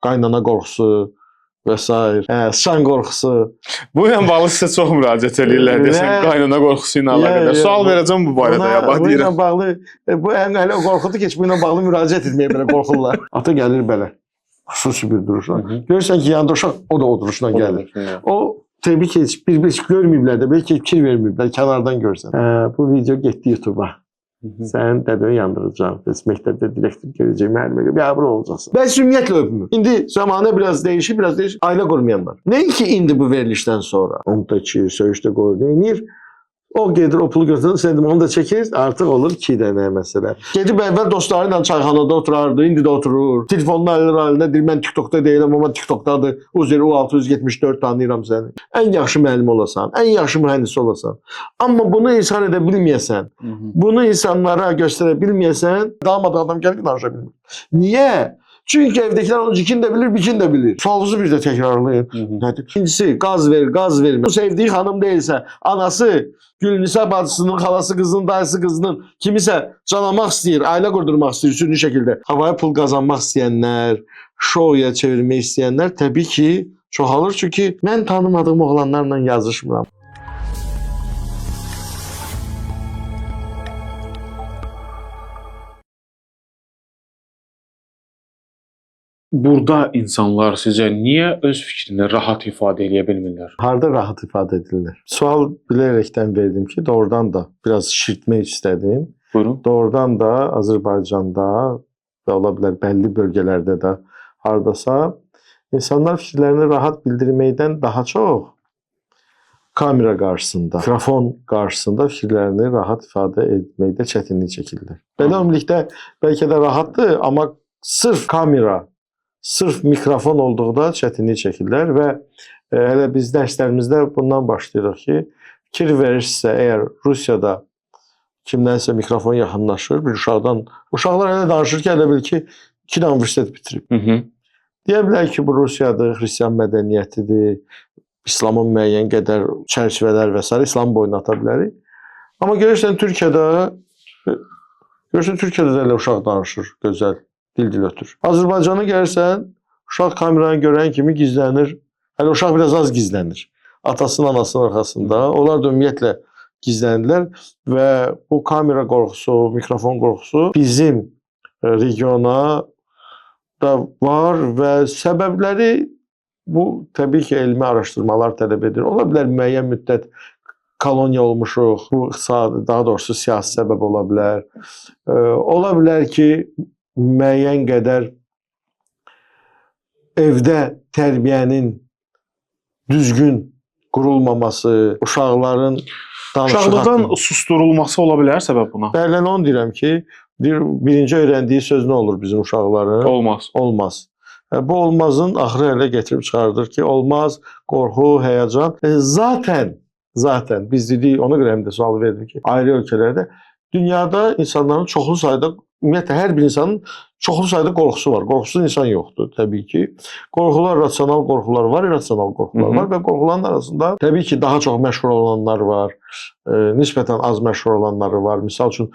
qaynana qorxusu və s. Sıçan qorxusu. Bu ilə bağlı sizə çox müraciət edirlər desən, qaynana qorxusu ilə əlaqədar. Sual verəcəm bu barədə ya, bax deyirəm. Bu ilə bağlı, bu hələ qorxudur ki, bu ilə bağlı müraciət etməyə belə qorxurlar. Ata gəlir belə, xüsusi bir duruşla. Görürsən ki, yanında uşaq, o da o duruşla gəlir. O, təbii ki, bir görməyiblər də, belki fikir verməyiblər, kənardan görsən. Bu video getdi YouTube'a. Sənin dədəni yandıracaq, məktəbdə direktor gələcək, müəllimə qəbul olacaqsın. Bəs ümumiyyətlə öpmür. İndi zamanı biraz dəyişir, ailə qurmayanlar. Nəinki indi bu verilişdən sonra. Onu da ki, söyüşdə qoyulur. O gedir, o pulu götürür, sən onu da çəkir, artıq olur 2 dənə məsələ. Gedib əvvəl dostları ilə çayxanada oturardı, indi də oturur. Telefonunu alır əlinə, deyir, mən TikTokda deyiləm, amma TikTokdadır. Uzeri U674 tanıyıram səni. Ən yaxşı müəllim olasan, ən yaxşı mühəndis olasan. Amma bunu izhar edə bilməyəsən, bunu insanlara göstərə bilməyəsən, damat adam gəlir, danışa bilmir. Niyə? Çünki evdəkilər onu cikin də bilir, bikin də bilir. Sualınızı bir də təkrarlayın. İkincisi, qaz ver, qaz vermir. Bu sevdiyi xanım deyilsə, anası, Gülnisa bacısının, xalası qızının, dayısı qızının kimisə canamaq istəyir, ailə qurdurmaq istəyir, süni şəkildə. Havaya pul qazanmaq istəyənlər, şouya çevirmək istəyənlər təbii ki, çoxalır. Çünki mən tanımadığım oğlanlarla yazışmıram. Burada insanlar sizə niyə öz fikrini rahat ifadə edə bilmirlər? Harda rahat ifadə edirlər? Sual bilərəkdən verdim ki, doğrudan da biraz şişirtmək istədim. Buyurun. Doğrudan da Azərbaycanda və ola bilər bəlli bölgələrdə də hardasa insanlar fikirlərini rahat bildirməkdən daha çox kamera qarşısında, mikrofon qarşısında fikirlərini rahat ifadə etməkdə çətinlik çəkirlər. Belə ümumilikdə bəlkə də rahatdır, amma sırf kamera, sırf mikrofon olduqda çətinlik çəkirlər və hələ biz dərslərimizdə bundan başlayırıq ki, fikir verirsə, əgər Rusiyada kimdənsə mikrofon yaxınlaşır, bir uşaqlar hələ danışır ki, hələ bil ki, 2 dənə universitet bitirib. Deyə bilər ki, bu Rusiyadır, xristian mədəniyyətidir, İslamın müəyyən qədər çərçivələr və s. İslam boyuna ata bilərik. Amma görürsən, Türkiyədə də elə uşaq danışır, gözəl. Dil ötür. Azərbaycana gəlirsən, uşaq kameranı görən kimi gizlənir. Hələ uşaq biraz az gizlənir. Atasının, anasının arxasında. Onlar da ümumiyyətlə gizlənirlər və bu kamera qorxusu, mikrofon qorxusu bizim regiona da var və səbəbləri bu təbii ki, elmi araşdırmalar tələb edir. Ola bilər müəyyən müddət koloniya olmuşuq, bu daha doğrusu siyasi səbəb ola bilər. Ola bilər ki, müəyyən qədər evdə tərbiyənin düzgün qurulmaması, uşaqların Uşaqlıqdan susturulması ola bilər səbəb buna? Bəli, onu deyirəm ki, birinci öyrəndiyi söz nə olur bizim uşaqların? Olmaz. Olmaz. Bu olmazın axırı elə gətirib çıxardır ki, olmaz, qorxu, həyəcan. Zaten biz dedik, ona görə həm də sual verdik ki, ayrı ölkələrdə dünyada insanların çoxlu sayda, ümumiyyətlə hər bir insanın çoxlu sayda qorxusu var. Qorxusuz insan yoxdur təbii ki. Qorxular, rasional qorxular var, irrasional qorxular var və qorxuların arasında təbii ki, daha çox məşhur olanlar var, nisbətən az məşhur olanları var. Misal üçün,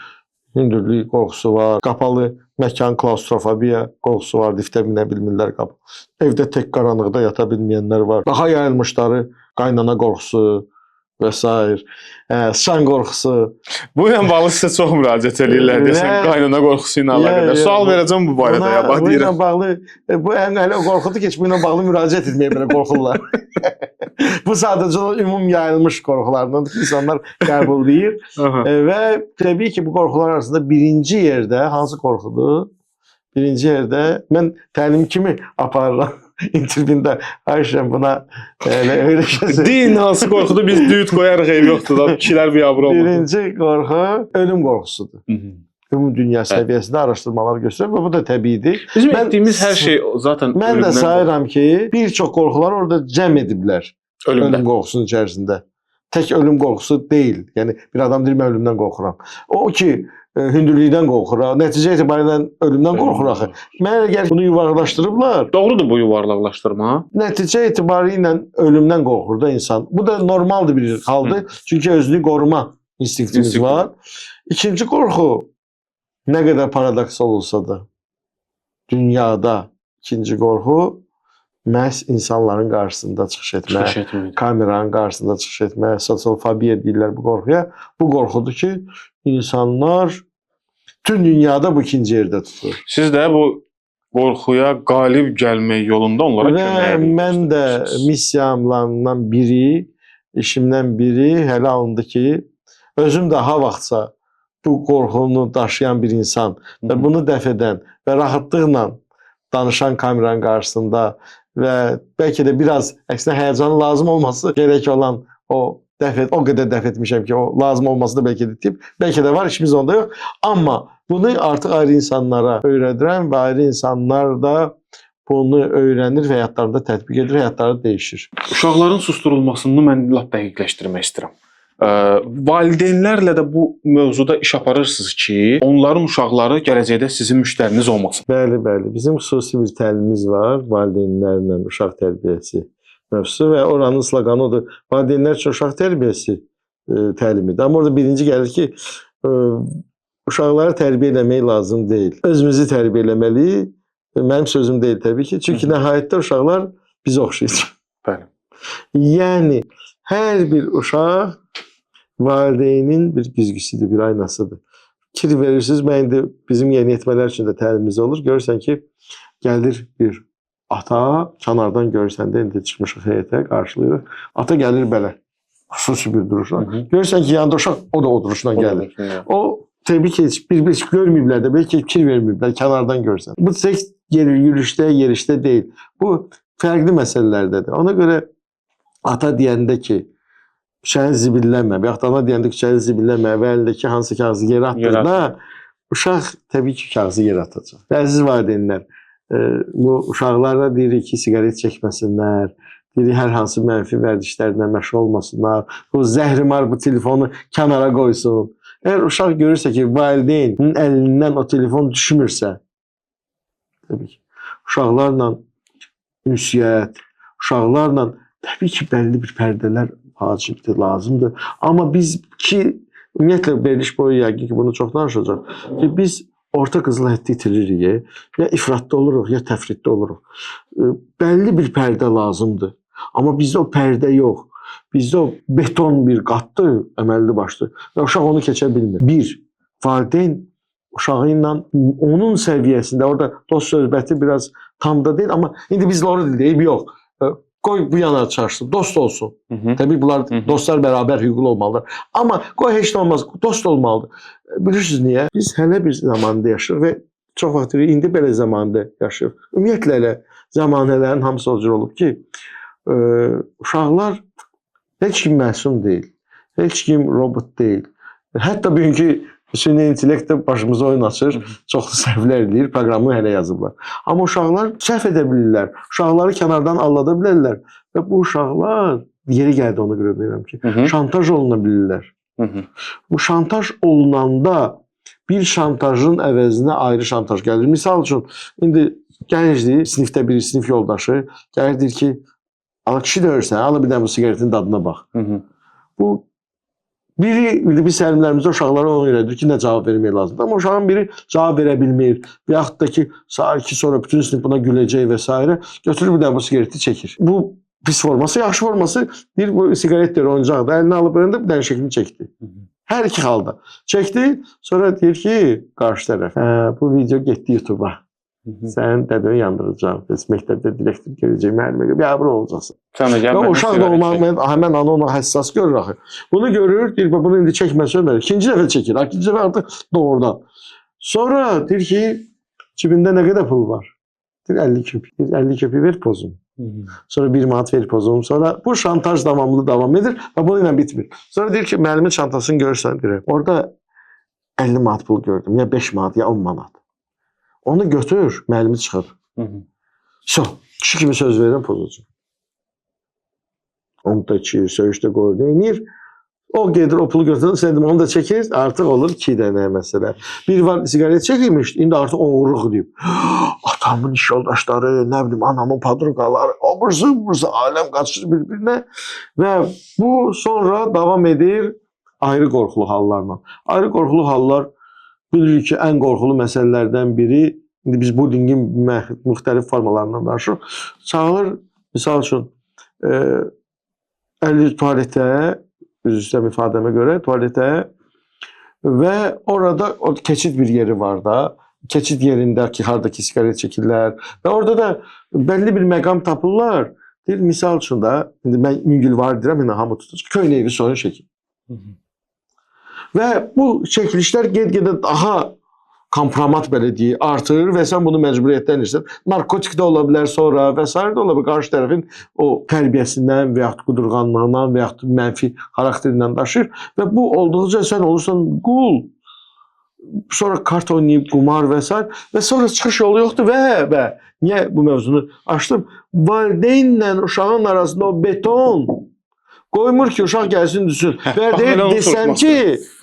hündürlük qorxusu var, qapalı məkan, klaustrofobiya qorxusu var, liftə minə bilmirlər qapalı. Evdə tək qaranlıqda yata bilməyənlər var. Daha yayılmışları qaynana qorxusu və s. Sıçan qorxusu. Bu ilə bağlı sizə çox müraciət edirlər desən, qaynana qorxusu ilə əlaqədar. Sual verəcəm bu barədə ya, bax deyirəm. Bu ilə bağlı, bu hələ qorxudur ki, bu ilə bağlı müraciət etməyə belə qorxurlar. Bu sadəcə ümum yayılmış qorxulardandır ki, insanlar qəbullayır. Və təbii ki, bu qorxular arasında birinci yerdə hansı qorxudur? Birinci yerdə mən təlim kimi aparıram. İntervyunda Ayşəm buna öyle şeyler. Deyin hansı qorxudur, biz düyüt qoyarıq, ev yoxdur da, kişilər biabır olmadı. Birinci qorxu ölüm qorxusudur. Ümum dünya səviyyəsində araşdırmalar göstərir və bu da təbiidir. Bizim etdiyimiz hər şey zaten mən də sayıram ki, bir çox qorxular orada cəm ediblər. Ölüm qorxusunun içərisində. Tək ölüm qorxusu deyil. Yəni bir adam deyir, mən ölümdən qorxuram. O ki, hündürlükdən qorxur. Nəticə etibarilə ölümdən qorxur axı. Mənə gəlir bunu yuvarlaşdırıblar. Doğrudur bu yuvarlaqlaşdırma. Nəticə etibarilə ölümdən qorxur da insan. Bu da normaldır bir haldır. Çünki özünü qoruma instinktimiz var. İkinci qorxu nə qədər paradoksal olsa da dünyada ikinci qorxu məhz insanların qarşısında çıxış etmək, kameranın qarşısında çıxış etmək, sosial fobiya deyirlər bu qorxuya. Bu qorxudur ki, insanlar bütün dünyada bu ikinci yerdə tutur. Siz də bu qorxuya qalib gəlmək yolunda onlara kömək edirsiniz. Mən də missiyamlarımdan biri, işimdən biri hələ alındı ki, özüm də ha vaxtsa bu qorxunu daşıyan bir insan və bunu dəf edən və rahatlıqla danışan kameranın qarşısında və bəlkə də biraz əksinə həyəcanın lazım olması gerek olan o qədər dəf etmişəm ki, o lazım olması da bəlkə də tip, bəlkə də var, işimiz onda yox. Amma bunu artıq ayrı insanlara öyrədirəm və ayrı insanlar da bunu öyrənir və həyatlarında tətbiq edir, həyatları dəyişir. Uşaqların susturulmasını mən lap dəqiqləşdirmək istəyirəm. Valideynlərlə də bu mövzuda iş aparırsınız ki, onların uşaqları gələcəkdə sizin müştəriniz olmasın. Bəli, bəli. Bizim xüsusi bir təlimimiz var, valideynlərlə uşaq tərbiyəsi mövzusu və oranın sloqanı odur. Valideynlər üçün uşaq tərbiyəsi təlimidir. Amma orada birinci gəlir ki, uşaqları tərbiyə eləmək lazım deyil. Özümüzü tərbiyə eləməliyik. Mənim sözüm deyil təbii ki. Çünki nəhayətdə uşaqlar bizə oxşayır. Bəli. Yəni hər bir uşaq valideynin bir güzgüsüdür, bir aynasıdır. Fikir verirsiniz, mən indi bizim yeniyetmələr üçün də təlimimiz olur. Görürsən ki, gəlir bir ata, kənardan görürsən də indi çıxmışıq heyətə, qarşılayırıq. Ata gəlir belə, xüsusi bir duruşla. Görürsən ki, yanında uşaq, o da o duruşla gəlir. O, təbii ki, bir görməyiblər də, bəlkə fikir verməyiblər, kənardan görürsən. Bu tək yürüşdə, yerişdə deyil. Bu, fərqli məsələlərdədir. Ona görə ata deyəndə ki, şəhər zibilləmə, və yaxud da ana deyəndə ki, şəhər zibilləmə və əlindəki hansı kağızı yerə atdır da, uşaq təbii ki, kağızı yerə atacaq. Və əziz valideynlər, bu uşaqlara deyirik ki, siqaret çəkməsinlər, deyirik hər hansı mənfi vərdişlərlə məşğul olmasınlar, bu zəhrimar bu telefonu kənara qoysun. Əgər uşaq görürsə ki, valideynin əlindən o telefon düşmürsə, təbii ki, uşaqlarla ünsiyyət, uşaqlarla təbii ki, bəlli bir pərdələr vacibdir, lazımdır. Amma biz ki, ümumiyyətlə veriliş boyu yəqin ki, bunu çox danışacaq ki, biz orta qızıl həddi itiririk, ya ifratda oluruq, ya təfriddə oluruq. Bəlli bir pərdə lazımdır. Amma bizdə o pərdə yox. Bizdə o beton bir qatdır, əməlli başdır. Və uşaq onu keçə bilmir. Bir, valideyn uşağı ilə onun səviyyəsində, orada dost söhbəti biraz tam da deyil, amma indi biz orada deyib, yox. Qoy bu yana çarsın, dost olsun. Təbii bunlar dostlar bərabər hüquqlu olmalıdır. Amma qoy heç nə olmaz, dost olmalıdır. Bilirsiniz niyə? Biz hələ bir zamanda yaşayırıq və çox vaxt indi belə zamanda yaşayırıq. Ümumiyyətlə elə zamanələrin hamısı o cür olub ki, uşaqlar heç kim məsum deyil, heç kim robot deyil. Hətta bugünkü süni intellekt də başımıza oyun açır, çoxlu səhvlər eləyir, proqramı hələ yazıblar. Amma uşaqlar səhv edə bilirlər, uşaqları kənardan allada bilərlər və bu uşaqlar, yeri gəldi ona görə deyirəm ki, şantaj oluna bilirlər. Bu şantaj olunanda bir şantajın əvəzinə ayrı şantaj gəlir. Misal üçün, indi gəncdir, sinifdə bir sinif yoldaşı, gəlir deyir ki, ala kişi döyürsən, ala bir dənə bu sigaretin dadına bax. Bu biri biz səlimlərimizdə uşaqlara onu öyrədir ki, nə cavab vermək lazımdır. Amma uşağın biri cavab verə bilmir. Və yaxud da ki, sonra bütün sinif buna güləcək və s. Götürür bir də bu sigareti çəkir. Bu pis forması, yaxşı forması deyir, bu sigaret deyir, oyuncaqdır. Əlini alıb önündə bir dənə şəklini çəkdi. Hər iki halda. Çəkdi, sonra deyir ki, qarşı tərəf, bu video getdi YouTube-a. Sən dədəni yandıracaq. Məktəbdə direktor gələcək, müəllimə qəbul olacaqsın. Və uşaq da həmən anı ona həssas görür axı. Bunu görür, deyir, bunu indi çəkməsə ölməli. İkinci dəfə çəkir, ikinci dəfə artıq doğrudan. Sonra deyir ki, cibində nə qədər pul var? Deyir, 50 köpük. 50 köpük ver pozum. Sonra 1 manat ver pozum. Sonra bu şantaj davamlı davam edir və bu ilə bitmir. Sonra deyir ki, müəllimin çantasını görürsən, deyir, orada 50 manat pul gördüm, ya 5 manat, ya 10 manat. Onu götür, müəllimi çıxır. Kişi kimi söz verirəm, pozucu. Onu da içir, söyüşdə qoyur, neynir? O gedir, o pulu götürür, sən onu da çəkir, artıq olur 2 dənə məsələ. Bir var, sigaret çəkilmiş, indi artıq oğurluq deyib. Atamın iş yoldaşları, nə bilim, anamın padruqaları, obursun, aləm qaçır bir-birinə. Və bu sonra davam edir ayrı qorxulu hallarla. Ayrı qorxulu hallar bilirik ki, ən qorxulu məsələlərdən biri İndi biz bullyingin müxtəlif formalarından danışırıq. Çağırır, misal üçün, əli tualetə, üzr istəyirəm ifadəmə görə, tualetə və orada o keçid bir yeri var da, keçid yerindəki hardakı sigaret çəkirlər və orada da bəlli bir məqam tapırlar. Deyir, misal üçün də, indi mən Mingil var deyirəm, yenə hamı tutur, köynə evi soyun çəkir. Və bu çəkilişlər get-gedə daha kompromat belə deyil, artırır və sən bunu məcburiyyətdən istəyir. Narkotik də ola bilər sonra və s. də ola bilər. Qarşı tərəfin o tərbiyəsindən və yaxud qudurğanlığından və yaxud mənfi xarakterindən daşıyır və bu olduqca sən olursan qul, sonra kart oynayıb, qumar və s. və sonra çıxış yolu yoxdur və niyə bu mövzunu açdım? Valideynlə uşağın arasında o beton qoymur ki, uşaq gəlsin düşsün. Və deyir,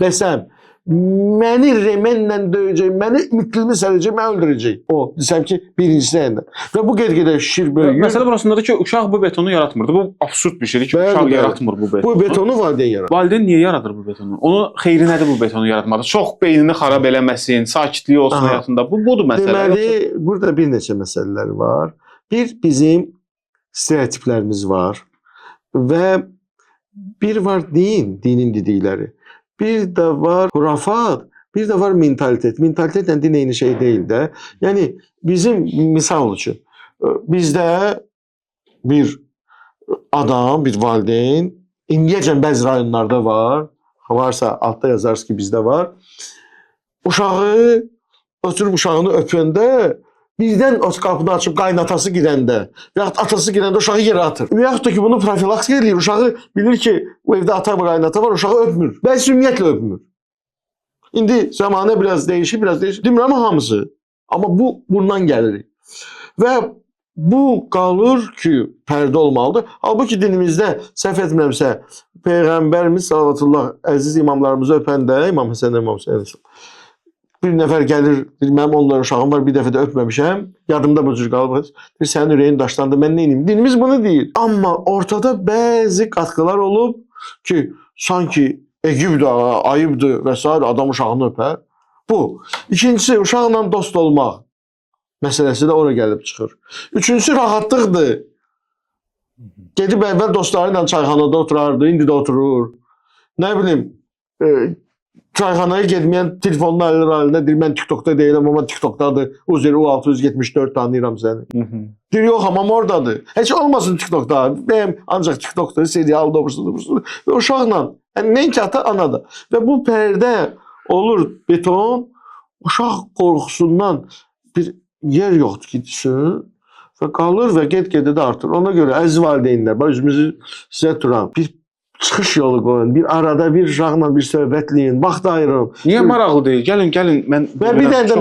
desəm, məni remenlə döyəcək, məni mitlimi sərəcək, məni öldürəcək. O, desəm ki, birincisi ilə. Və bu qed-gedə şişir, böyüyür. Məsələ burasındadır ki, uşaq bu betonu yaratmırdı. Bu absurd bir şeydir ki, uşaq yaratmır bu betonu. Bu betonu valideyn yaradır. Valideyn niyə yaradır bu betonu? Onun xeyri nədir bu betonu yaratmaqda? Çox beynini xarab eləməsin, sakitliyi olsun həyatında. Budur məsələ. Deməli, burada bir neçə məsələlər var. Bir, bizim stereotiplərimiz var və bir var dinin dedikləri. Bir də var xurafat, bir də var mentalitet. Mentalitetlə din eyni şey deyil də. Yəni, bizim misal üçün, bizdə bir adam, bir valideyn, indiyəcən bəzi rayonlarda var, varsa altda yazarsınız ki, bizdə var, uşağı, oturub uşağını öpəndə, birdən o qapını açıb qaynatası girəndə və yaxud atası girəndə uşağı yerə atır. Və yaxud da ki, bunu profilaks edir. Uşağı bilir ki, o evdə ata və qaynata var, uşağı öpmür. Bəzi ümumiyyətlə öpmür. İndi zamanə biraz dəyişir, Demirəm hamısı. Amma bu, bundan gəlir. Və bu qalır ki, pərdə olmalıdır. Halbuki dinimizdə, səhv etmirəmsə, Peyğəmbərimiz sallallahu əziz imamlarımızı öpəndə, İmam Həsən, İmam Hüseyin, bir nəfər gəlir, mənim onların uşağım var, bir dəfə də öpməmişəm, yadımda bu cür qalıb, sənin ürəyin daşlandı, mən neynim? Dinimiz bunu deyir. Amma ortada bəzi qatqılar olub ki, sanki Əqibdir, ayıbdır və s. adam uşağını öpər. Bu. İkincisi, uşaqla dost olmaq məsələsi də ora gəlib çıxır. Üçüncüsü, rahatlıqdır. Gedib əvvəl dostları ilə çayxanada oturardı, indi də oturur. Nə bilim, çayxanaya getməyən telefonunu alır əlinə, deyir, mən TikTokda deyiləm, amma TikTokdadır. Uzeri U674 tanıyıram səni. Deyir, yox, amma oradadır. Heç olmasın TikTokda. Bəyəm, ancaq TikTokda, serial doğrusudur. Və uşaqla, yəni nəinki ata, ana da. Və bu pərdə olur beton, uşaq qorxusundan bir yer yoxdur ki, düşün və qalır və get-gedə də artır. Ona görə əziz valideynlər, özümüzü sizə tuturam. Bir çıxış yolu qoyun, bir arada bir uşaqla bir söhbətləyin, vaxt ayırın. Niyə maraqlı deyil? Gəlin, mən... Və bir dənə də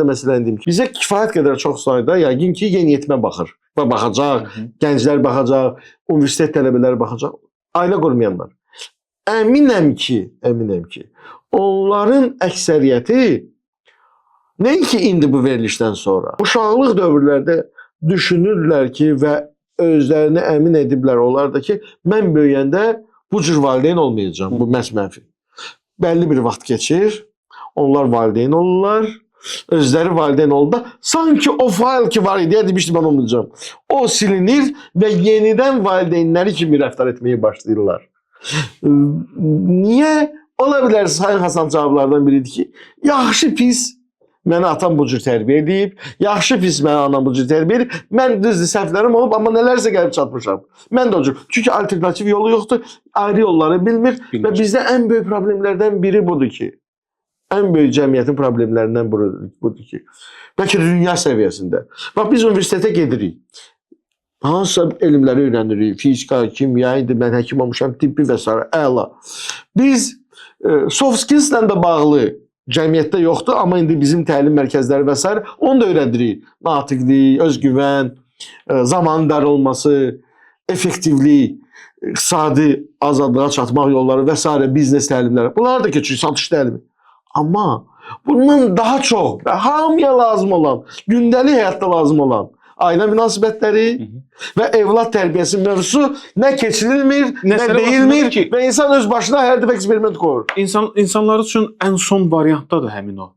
məsələni deyim ki, bizə kifayət qədər çox sayda yəqin ki, yeniyetmə baxır. Və baxacaq, gənclər baxacaq, universitet tələbələri baxacaq, ailə qurmayanlar. Əminəm ki, onların əksəriyyəti nəinki indi bu verilişdən sonra, uşaqlıq dövrlərdə düşünürlər ki və özlərini əmin ediblər onlar da ki, mən böyüyəndə bu cür valideyn olmayacağım, bu məhz mənfi. Bəlli bir vaxt keçir, onlar valideyn olurlar, özləri valideyn oldu, sanki o fail ki var idi, demişdim mən olmayacağım. O silinir və yenidən valideynləri kimi rəftar etməyə başlayırlar. Niyə? Ola bilər Sayın Hasan cavablardan biridir ki, yaxşı pis, məni atam bu cür tərbiyə edib, yaxşı pis məni anam bu cür tərbiyə edib, mən düzdür səhvlərim olub, amma nələrsə gəlib çatmışam. Mən də o cür. Çünki alternativ yolu yoxdur, ayrı yolları bilmir və bizdə ən böyük problemlərdən biri budur ki, ən böyük cəmiyyətin problemlərindən budur ki, bəlkə dünya səviyyəsində. Bax, biz universitetə gedirik. Hansısa elmləri öyrənirik, fizika, kimya, indi mən həkim olmuşam, tibbi və s. Əla. Biz soft skills-lə də bağlı cəmiyyətdə yoxdur, amma indi bizim təlim mərkəzləri və s. onu da öyrədirik. Natiqlik, özgüvən, zamanın dar olması, effektivlik, iqtisadi azadlığa çatmaq yolları və s. biznes təlimləri. Bunlar da keçir, satış təlimi. Amma bundan daha çox və hamıya lazım olan, gündəlik həyatda lazım olan ailə münasibətləri və evlad tərbiyəsi mövzusu nə keçirilmir, nə deyilmir və insan öz başına hər dəfə eksperiment qoyur. İnsanlar üçün ən son variantdadır həmin o.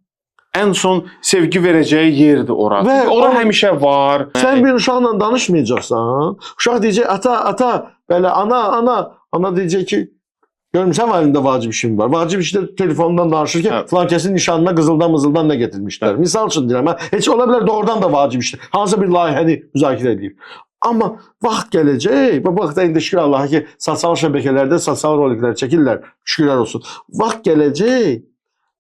ən son sevgi verəcəyi yerdir ora. Və Ora həmişə var. Sən bir uşaqla danışmayacaqsan. Uşaq deyəcək, ata, belə ana deyəcək ki, görmüsən əlimdə vacib işim var. Vacib işdə telefondan danışır ki, falan kəsin nişanına qızıldan nə gətirmişlər. Misal üçün deyirəm, heç ola bilər doğrudan da vacib işdir. Hansısa bir layihəni müzakirə edir. Amma vaxt gələcək, və bu vaxtda indi şükür Allaha ki, sosial şəbəkələrdə sosial roliklər çəkirlər, şükürlər olsun. Vaxt gələcək,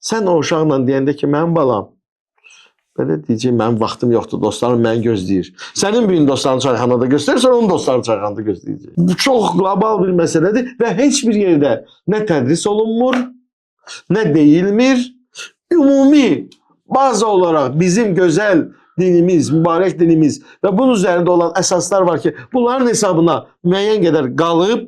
sən o uşaqla deyəndə ki, mənim balam, belə deyəcək, mənim vaxtım yoxdur, dostlarım məni gözləyir. Sənin bir dostların çayxanada göstərir, sonra onun dostları çayxanada gözləyəcək. Bu çox qlobal bir məsələdir və heç bir yerdə nə tədris olunmur, nə deyilmir. Ümumi, bazı olaraq bizim gözəl dinimiz, mübarək dinimiz və bunun üzərində olan əsaslar var ki, bunların hesabına müəyyən qədər qalıb,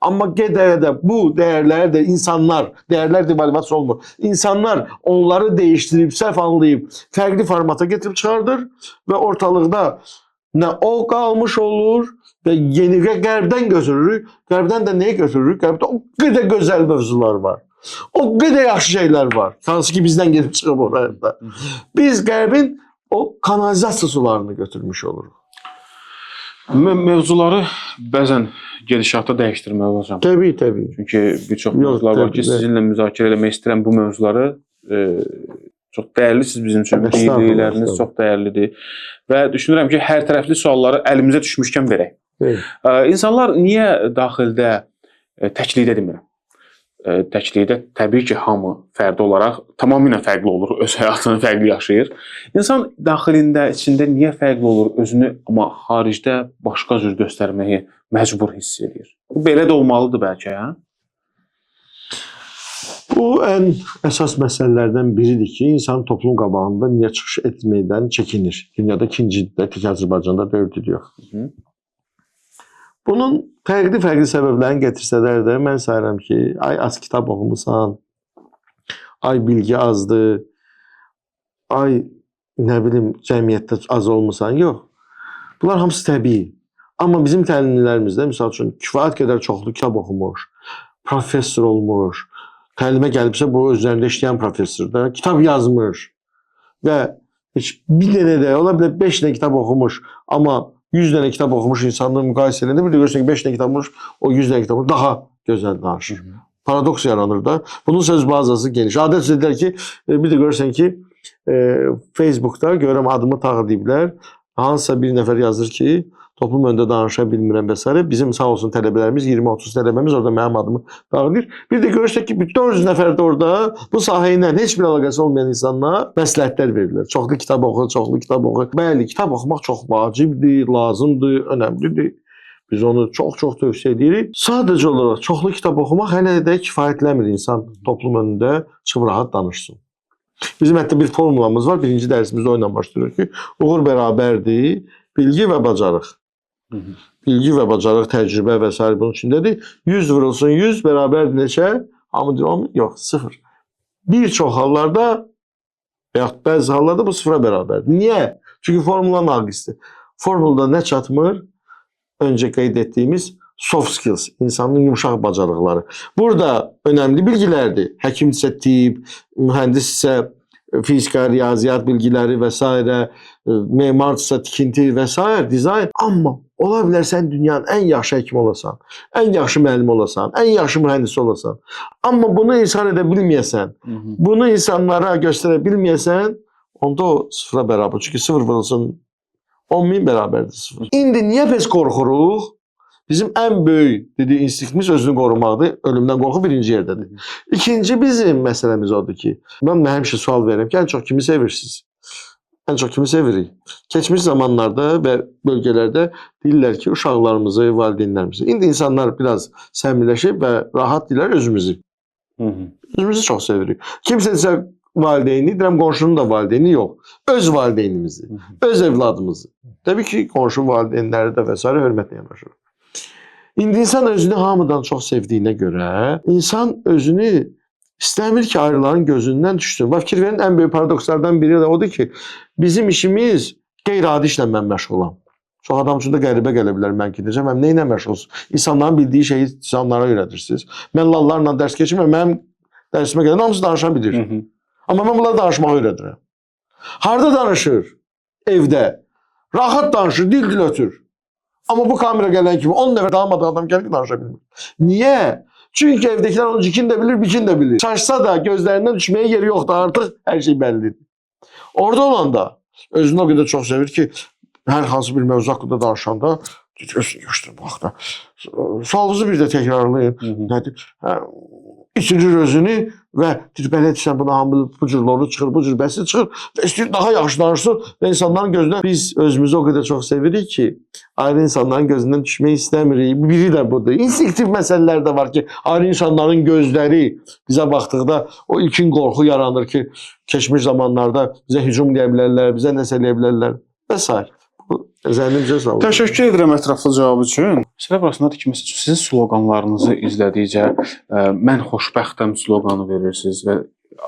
amma gedərdə bu dəyərləri də insanlar, dəyərlər devalvasiya olmur. İnsanlar onları dəyişdirib, səhv anlayıb, fərqli formata getirib çıxardır və ortalıqda nə o qalmış olur və yeni qərbdən götürürük. Qərbdən də nəyi götürürük? Qərbdə o qədər gözəl mövzular var. O qədər yaxşı şeylər var. Hansı ki bizdən gedib çıxıb orada. Biz qərbin o kanalizasiya sularını götürmüş oluruq. Mövzuları bəzən gedişatda dəyişdirmək olacaq. Təbii. Çünki bir çox mövzular var ki, sizinlə müzakirə etmək istəyirəm bu mövzuları. Çox dəyərlisiniz bizim üçün. Bilgiləriniz çox dəyərlidir. Və düşünürəm ki, hər tərəfli sualları əlimizə düşmüşkən verək. İnsanlar niyə daxildə təklikdə demirəm? Təklikdə təbii ki, hamı fərdi olaraq tamamilə fərqli olur, öz həyatını fərqli yaşayır. İnsan daxilində, içində niyə fərqli olur, özünü amma xaricdə başqa cür göstərməyi məcbur hiss edir. Bu belə də olmalıdır bəlkə, hə? Bu ən əsas məsələlərdən biridir ki, insan toplum qabağında niyə çıxış etməkdən çəkinir. Dünyada ikincidə, tək Azərbaycanda dördüdür yox. Bunun fərqli səbəblərini gətirsələr də, mən sayıram ki, ay az kitab oxumusan, ay bilgi azdır, ay nə bilim cəmiyyətdə az olmusan, yox. Bunlar hamısı təbii. Amma bizim təlimlərimizdə, misal üçün, kifayət qədər çoxlu kitab oxumuş, professor olmuş, təlimə gəlibsə bu özlərində işləyən professorda, kitab yazmış və heç bir dənə də, ola bilər 5 dənə kitab oxumuş, amma 100 dənə kitab oxumuş insanla müqayisə edəndə bir də görürsən ki, 5 dənə kitab oxumuş, o 100 dənə kitab oxumuş daha gözəl danışır. Paradoks yaranır da. Bunun söz bazası geniş. Adət dedilər ki, bir də görürsən ki, Facebookda görürəm adımı tağlayıblar. Hansısa bir nəfər yazır ki, toplum önündə danışa bilmirəm və s. Bizim sağ olsun tələbələrimiz, 20-30 tələbəmiz orada mənim adımı dağıdır. Bir də görürsək ki, 400 nəfər də orada bu sahə ilə heç bir əlaqəsi olmayan insanlara məsləhətlər verirlər. Çoxlu kitab oxu, çoxlu kitab oxu. Bəli, kitab oxumaq çox vacibdir, lazımdır, önəmlidir. Biz onu çox-çox tövsiyə edirik. Sadəcə olaraq çoxlu kitab oxumaq hələ də kifayətləmir insan toplum önündə çıxıb rahat danışsın. Bizim hətta bir formulamız var. Birinci dərsimizdə o ilə başlayırıq ki, uğur bərabərdir, bilgi və bacarıq. Bilgi və bacarıq, təcrübə və s. bunun içindədir. 100 vurulsun 100 bərabərdir neçə? Hamı deyir, yox, 0. Bir çox hallarda və yaxud bəzi hallarda bu 0-a bərabərdir. Niyə? Çünki formula naqisdir. Formulada nə çatmır? Öncə qeyd etdiyimiz soft skills, insanın yumuşaq bacarıqları. Burada önəmli bilgilərdir. Həkimdirsə tibb, mühəndissə fizika, riyaziyyat bilgiləri və s. Memardırsa tikinti və s. dizayn. Amma ola bilər sən dünyanın ən yaxşı həkimi olasan, ən yaxşı müəllim olasan, ən yaxşı mühəndis olasan. Amma bunu insan edə bilməyəsən, bunu insanlara göstərə bilməyəsən, onda o 0-a bərabər. Çünki 0 vurulsun 10.000 bərabərdir 0. İndi niyə biz qorxuruq? Bizim ən böyük instinktimiz özünü qorumaqdır. Ölümdən qorxu birinci yerdədir. İkinci bizim məsələmiz odur ki, mən həmişə sual verirəm ki, ən çox kimi sevirsiniz? Ən çox kimi sevirik? Keçmiş zamanlarda və bölgələrdə deyirlər ki, uşaqlarımızı, valideynlərimizi. İndi insanlar biraz səmimiləşib və rahat deyirlər özümüzü. Özümüzü çox sevirik. Kimsə desə valideyni, deyirəm qonşunun da valideyni yox. Öz valideynimizi, öz evladımızı. Təbii ki, qonşu valideynləri də və s. hörmətlə yanaşır. İndi insan özünü hamıdan çox sevdiyinə görə, insan özünü istəmir ki, ayrıların gözündən düşsün. Fikir verin, ən böyük paradokslardan biri də odur ki, bizim işimiz qeyri-adi işlə mən məşğulam. Çox adam üçün də qəribə gələ bilər, mən gedəcəm, mən nə ilə məşğulsun? İnsanların bildiyi şeyi insanlara öyrədirsiniz. Mən lallarla dərs keçirməm, mənim dərsimə gələn hamısı danışa bilir. Amma mən bunları danışmağı öyrədirəm. Harda danışır? Evdə. Rahat danışır, dil ötür. Amma bu kamera gələn kimi 10 nəfər tanımadığı adam gəlib danışa bilmir. Niyə? Çünki evdəkilər onu cikin də bilir, bikin də bilir. Çaşsa da gözlərindən düşməyə yeri yoxdur, artıq hər şey bəllidir. Orada olanda özünü o qədər çox sevir ki, hər hansı bir mövzu haqqında danışanda göstər baxda. Sualınızı bir də təkrarlayın. Nədir? İçirir özünü və belə desən buna hamı bu cür loru çıxır, bu cür bəsi çıxır və istəyir daha yaxşı danışsın və insanların gözündən biz özümüzü o qədər çox sevirik ki, ayrı insanların gözündən düşmək istəmirik. Biri də budur. İnstinktiv məsələlər də var ki, ayrı insanların gözləri bizə baxdıqda o ilkin qorxu yaranır ki, keçmiş zamanlarda bizə hücum edə bilərlər, bizə nəsə eləyə bilərlər və s. Zənnimcə sağ olun. Təşəkkür edirəm ətraflı cavab üçün. Məsələ burasındadır ki, məsələn, sizin sloqanlarınızı izlədikcə mən xoşbəxtəm sloqanı verirsiniz və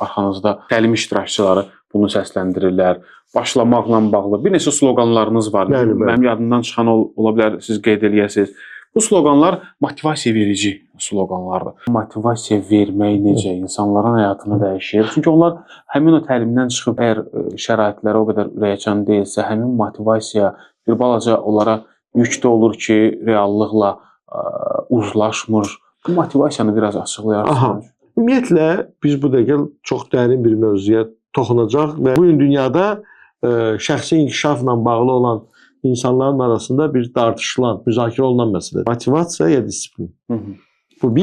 arxanızda təlim iştirakçıları bunu səsləndirirlər. Başlamaqla bağlı bir neçə sloqanlarınız var. Mənim yadımdan çıxan ola bilər, siz qeyd eləyəsiniz. Bu sloqanlar motivasiya verici sloqanlardır. Motivasiya vermək necə insanların həyatını dəyişir? Çünki onlar həmin o təlimdən çıxıb, əgər şəraitləri o qədər ürəkacan deyilsə, həmin motivasiya bir balaca onlara yük də olur ki, reallıqla uzlaşmır. Bu motivasiyanı biraz açıqlayarsınız. Ümumiyyətlə, biz bu dəqiqə çox dərin bir mövzuya toxunacaq və bugün dünyada şəxsi inkişafla bağlı olan insanların arasında bir tartışılan, müzakirə olunan məsələdir. Motivasiya ya disiplin. Bu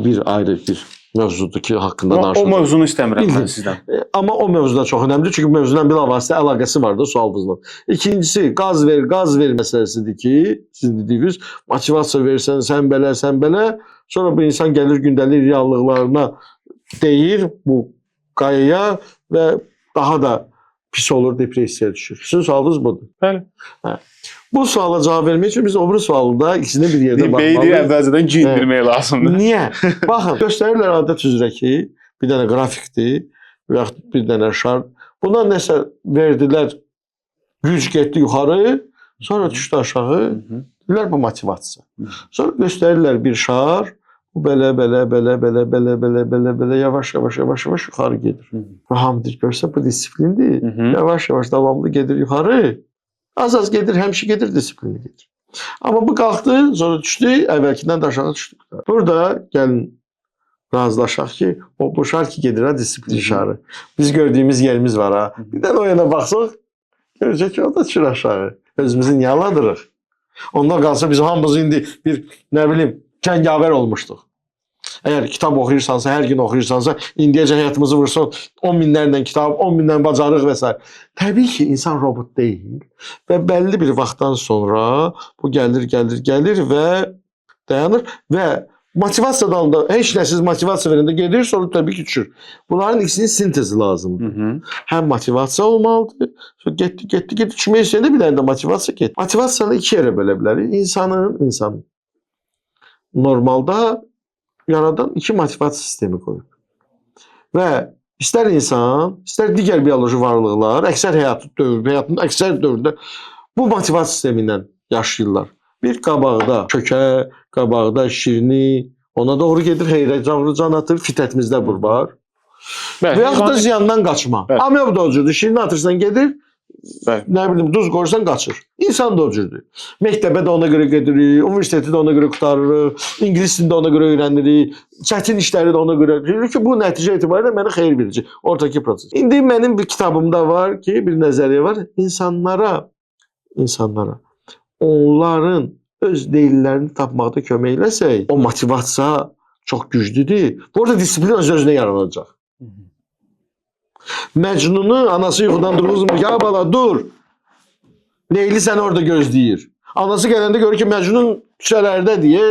bir ayrı bir mövzudur ki, haqqında danışılır. O mövzunu istəmirəm mən sizdən. Amma o mövzu da çox önəmlidir. Çünki mövzuyla bilavasitə əlaqəsi vardır sualınızla. İkincisi, qaz ver məsələsidir ki, siz dediyiniz, motivasiya versən, sən belə. Sonra bu insan gəlir gündəlik reallıqlarına deyir bu qayaya və daha da pis olur, depressiyaya düşür. Sizin sualınız budur. Bəli. Bu suala cavab vermək üçün biz o biri sualda ikisini bir yerdə baxmalıyıq. Beyni əvvəlcədən giyindirmək lazımdır. Niyə? Baxın, göstərirlər adət üzrə ki, bir dənə qrafikdir və yaxud bir dənə şar. Buna nəsə verdilər, güc getdi yuxarı, sonra düşdü aşağı. Deyirlər bu motivasiya. Sonra göstərirlər bir şar, bu belə yavaş yuxarı gedir. Və hamı deyir, görsə bu disiplindir. Yavaş davamlı gedir yuxarı. Az gedir, həmişə gedir, disiplinli gedir. Amma bu qalxdı, sonra düşdü, əvvəlkindən də aşağı düşdü. Burada gəlin razılaşaq ki, bu şar ki gedir, disiplin şarı. Biz gördüyümüz yerimiz var ha. Bir də o yana baxsaq, görəcək ki, o da düşür aşağı. Özümüzü niyə aladırıq? Ondan qalsa biz hamımız indi bir, nə bilim, cəngavər olmuşduq. Əgər kitab oxuyursansa, hər gün oxuyursansa, indiyəcə həyatımızı vursun 10 minlərlə kitab, 10 minlərlə bacarıq və s. Təbii ki, insan robot deyil və bəlli bir vaxtdan sonra bu gəlir və dayanır və motivasiyadan da heç nəsiz motivasiya verəndə gedir, sonra təbii ki, düşür. Bunların ikisinin sintezi lazımdır. Həm motivasiya olmalıdır, getdi, düşmək istəyəndə bir dənə də motivasiya getdi. Motivasiyanı iki yerə bölə bilərik. İnsanın normalda yaradan iki motivasiya sistemi qoyub. Və istər insan, istər digər bioloji varlıqlar, həyatın əksər dövrdə bu motivasiya sistemi ilə yaşayırlar. Bir qabaqda kökə, qabaqda şirini, ona doğru gedir, heyrəcan atır, fitrətimizdə bu var. Və yaxud da ziyandan qaçma. Amma bu da o cürdür, şirini atırsan gedir, nə bilim, duz qoyursan qaçır. İnsan da o cürdür. Məktəbə də ona görə gedirik, universiteti də ona görə qutarırıq, ingilis dilini də ona görə öyrənirik, çətin işləri də ona görə öyrənirik ki, bu nəticə etibarilə mənə xeyir verici, ortaki proses. İndi mənim bir kitabımda var ki, bir nəzəriyyə var, insanlara onların öz deyillərini tapmaqda kömək eləsək, o motivasiya çox güclüdür. Bu arada disiplin öz-özünə yaranacaq. Məcnunu anası yuxudan durğuzmur. Ya bala dur. Leyli səni orada gözləyir. Anası gələndə görür ki, Məcnun küçələrdə deyə.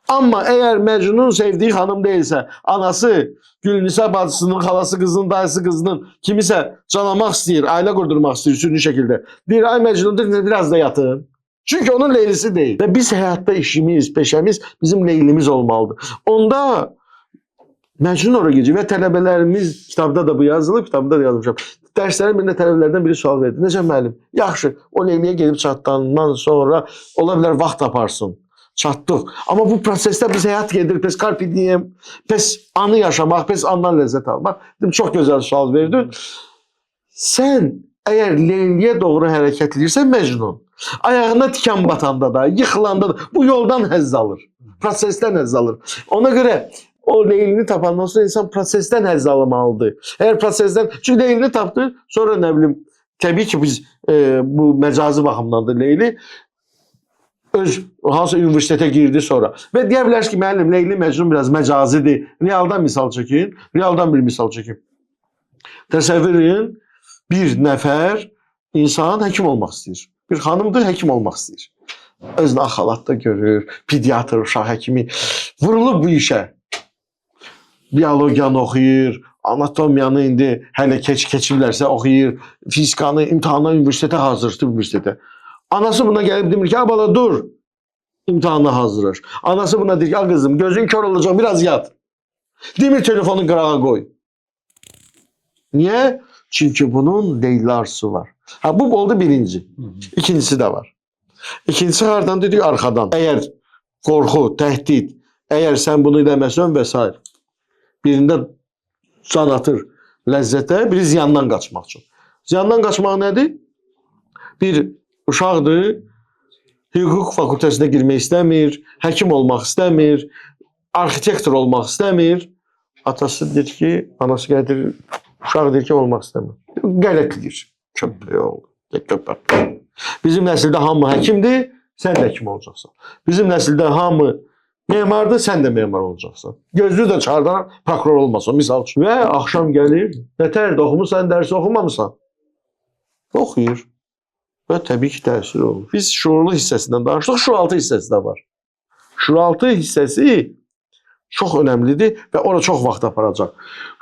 Amma əgər Məcnun sevdiyi xanım deyilsə, anası Gülnisa bacısının, xalası qızının, dayısı qızının kimisə canamaq istəyir, ailə qurdurmaq istəyir sürünü şəkildə. Deyir, ay Məcnun, biraz da yatın. Çünki onun leylisi deyil. Və biz həyatda işimiz, peşəmiz bizim leylimiz olmalıdır. Onda Məcnun ora gecir və tələbələrimiz, kitabda da bu yazılıb, kitabda da yazmışam. Dərslərin birində tələbələrdən biri sual verdi. Necə müəllim? Yaxşı, o leyliyə gedib çatdandan sonra ola bilər vaxt taparsın. çatdıq. Amma bu prosesdə biz həyat gedir, pes carpe diem, pes anı yaşamaq, pes andan ləzzət almaq. Çox gözəl sual verdin. Sən əgər Leyliyə doğru hərəkət edirsən Məcnun, ayağına tikan batanda da, yıxılanda da bu yoldan həzz alır. Prosesdən həzz alır. Ona görə o Leylini tapandan sonra insan prosesdən həzz almalıdır. Əgər prosesdən, çünki Leylini tapdı, sonra nə bilim, təbii ki biz bu məcazi baxımdandır Leyli. Öz hansı universitetə girdi sonra. Və deyə bilər ki, müəllim, Leyli Məcnun biraz məcazidir. Realdan misal çəkin. Realdan bir misal çəkin. Təsəvvür edin, bir nəfər insan həkim olmaq istəyir. Bir xanımdır, həkim olmaq istəyir. Özünü axalatda görür, pediatr, uşaq həkimi. Vurulub bu işə. Biologiyanı oxuyur, anatomiyanı indi hələ keçiblərsə oxuyur, fizikanı, imtahana, universitetə hazırlaşır, universitetə. Anası buna gəlib demir ki, bala dur, imtahana hazırlaş. Anası buna deyir ki, qızım, gözün kör olacaq, biraz yat. Demir telefonu qırağa qoy. Niyə? Çünki bunun Leyli arzusu var. Ha, bu oldu birinci. İkincisi də var. İkincisi hardan dedik? Arxadan. Əgər qorxu, təhdid, əgər sən bunu eləməsən və s. Birində can atır ləzzətə, biri ziyandan qaçmaq üçün. Ziyandan qaçmaq nədir? Bir uşaqdır, hüquq fakültəsinə girmək istəmir, həkim olmaq istəmir, arxitektor olmaq istəmir. Atası deyir ki, anası gəlir, uşaq deyir ki, olmaq istəmir. Qələtdir. Köpək oldu. Köpək. Bizim nəsildə hamı həkimdir, sən də həkim olacaqsan. Bizim nəsildə hamı memardır, sən də memar olacaqsan. Gözlü də çıxardan prokuror olmasın, misal üçün. Və axşam gəlir, nətər də oxumusan, dərsi oxumamısan. Oxuyur. Və təbii ki, təsir olur. Biz şuurlu hissəsindən danışdıq, şuuraltı hissəsi də var. Şuuraltı hissəsi çox önəmlidir və ora çox vaxt aparacaq.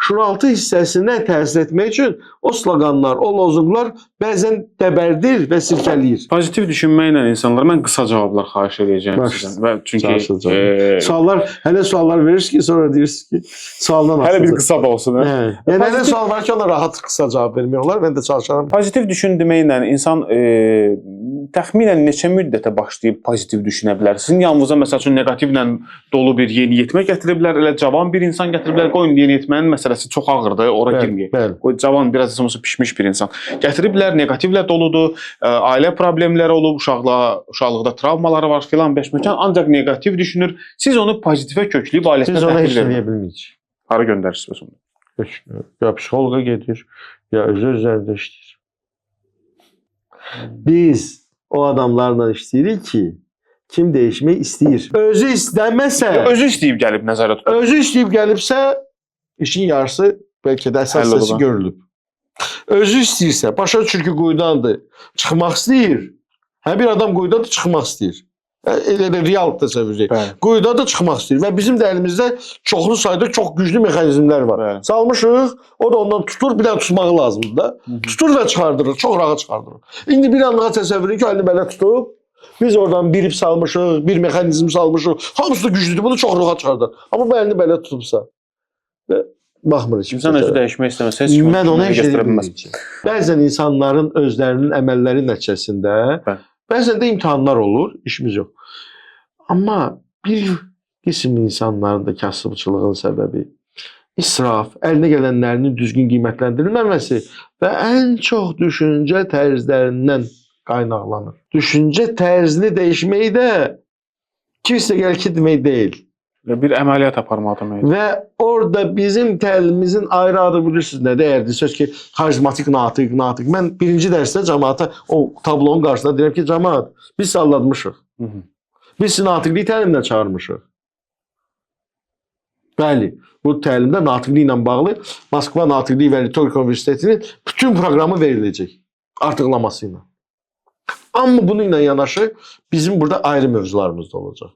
Şuuraltı hissəsinə təsir etmək üçün o sloqanlar, o lozunqlar bəzən dəbərdir və sirkələyir. Pozitiv düşünməklə insanlara mən qısa cavablar xahiş edəcəyəm sizdən. Və çünki hələ suallar verirsiniz ki, sonra deyirsiniz ki, sualdan hələ bir qısa da olsun. Yəni hələ sual var ki, ona rahat qısa cavab vermək olar. Mən də çalışaram. Pozitiv düşün deməklə insan təxminən neçə müddətə başlayıb pozitiv düşünə bilər? Sizin yanınıza məsəl üçün neqativlə dolu bir yeniyetmə gətiriblər, elə cavan bir insan gətiriblər. Qoyun yeniyetmənin məsələsi çox ağırdır, ora girməyək. Qoy cavan, biraz olsa pişmiş bir insan. Gətiriblər, neqativlə doludur, ailə problemləri olub, uşaqlıqda travmaları var filan beşməkan, ancaq neqativ düşünür. Siz onu pozitivə kökləyib ailəsinə biz ona heç nə deyə bilməyik. Hara göndərirsiniz onu? Ya psixoloqa gedir, ya özü üzərində işləyir. Biz o adamlarla işləyirik ki, kim dəyişmək istəyir. Özü istəməsə, özü istəyib gəlib nəzərə tutub. Özü istəyib gəlibsə, işin yarısı bəlkə də əsas səsi görülüb. Özü istəyirsə, başa düşür ki, quyudandır, çıxmaq istəyir. Hə, bir adam quyudadır, çıxmaq istəyir. Elə real təsəvvür edir. Quyudadır, çıxmaq istəyir və bizim də əlimizdə çoxlu sayda çox güclü mexanizmlər var. Salmışıq, o da ondan tutur, bir də tutmağı lazımdır da. Tutur və çıxardırır, çox rahat çıxardırır. İndi bir anlığa təsəvvür edin ki, əlini belə tutub, biz oradan birib salmışıq, bir mexanizm salmışıq. Hamısı da güclüdür, bunu çox rahat çıxardır. Amma bu əlini belə tutubsa, baxmırıq. İnsan özü dəyişmək istəməsə, mən ona heç nə bilməyəcəm. Bəzən insanların özlərinin əməlləri nəticəsində, bəzən də imtahanlar olur, işimiz yox. Amma bir qism insanların da kasıbçılığın səbəbi israf, əlinə gələnlərinin düzgün qiymətləndirilməməsi və ən çox düşüncə tərzlərindən qaynaqlanır. Düşüncə tərzini dəyişmək də kimsə gəl ki demək deyil. Bir əməliyyat aparmaq deməkdir. Və orada bizim təlimimizin ayrı adı bilirsiniz nədir? Əgər desək ki, xarizmatik natiq. Mən birinci dərsdə cəmaata o tablonun qarşısında deyirəm ki, cəmaat, biz salladmışıq. Biz sizi natiqlik təlimlə çağırmışıq. Bəli, bu təlimdə natiqlik ilə bağlı Moskva Natiqlik və Ritorika Universitetinin bütün proqramı veriləcək. Artıqlaması ilə. Amma bununla yanaşı bizim burada ayrı mövzularımız da olacaq.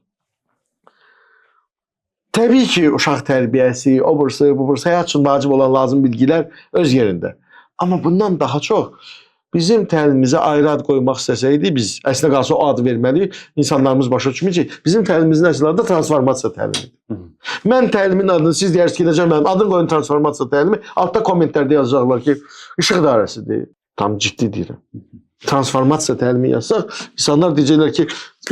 Təbii ki, uşaq tərbiyəsi, obursu, bubursu, həyat üçün vacib olan lazım bilgilər öz yerində. Amma bundan daha çox bizim təlimimizə ayrı ad qoymaq istəsəydik, biz əslində qalsa o adı verməliyik, insanlarımız başa düşməyəcək. Bizim təlimimizin əsl adı transformasiya təlimidir. Mən təlimin adını, siz deyirsiniz ki, mənim adını qoyun transformasiya təlimi, altda kommentlərdə yazacaqlar ki, işıq dairəsidir, Tam ciddi deyirəm. Transformasiya təlimi yazsaq, insanlar deyəcəklər ki,